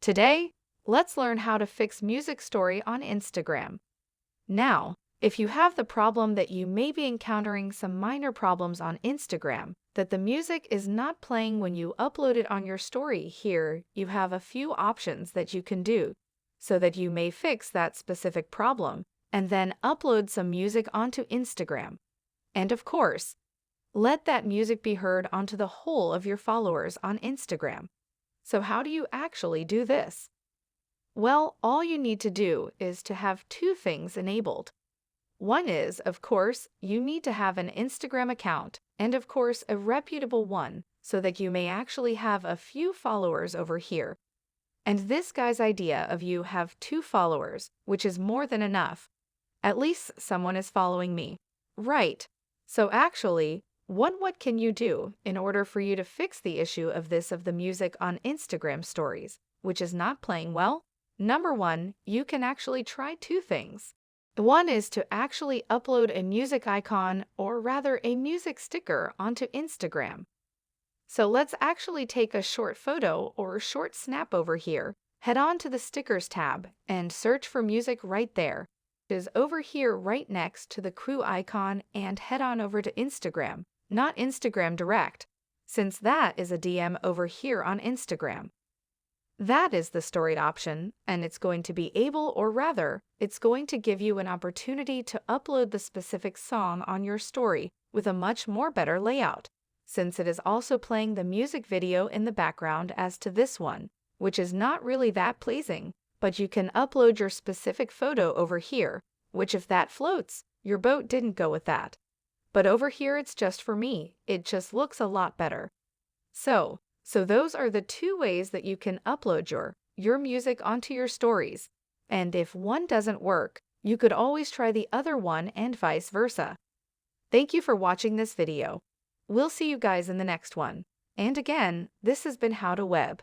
Today, let's learn how to fix music story on Instagram. Now, if you have the problem that you may be encountering some minor problems on Instagram, that the music is not playing when you upload it on your story, here you have a few options that you can do so that you may fix that specific problem and then upload some music onto Instagram. And of course, let that music be heard onto the whole of your followers on Instagram. So how do you actually do this? Well, all you need to do is to have two things enabled. One is, of course, you need to have an Instagram account, and of course a reputable one, so that you may actually have a few followers over here. And this guy's idea of you have 2 followers, which is more than enough. At least someone is following me. Right. So actually, what can you do in order for you to fix the issue of the music on Instagram stories, which is not playing well? Number 1, you can actually try 2 things. One is to actually upload a music icon, or rather a music sticker, onto Instagram. So let's actually take a short photo or short snap over here, head on to the stickers tab, and search for music right there. It is over here right next to the crew icon, and head on over to Instagram, not Instagram direct, since that is a DM over here on Instagram. That is the storied option, and it's going to be able, or rather, it's going to give you an opportunity to upload the specific song on your story with a much more better layout, since it is also playing the music video in the background as to this one, which is not really that pleasing, but you can upload your specific photo over here, which if that floats, your boat didn't go with that. But over here it's just for me, it just looks a lot better. So those are the 2 ways that you can upload your music onto your stories. And if one doesn't work, you could always try the other one and vice versa. Thank you for watching this video. We'll see you guys in the next one. And again, this has been How to Web.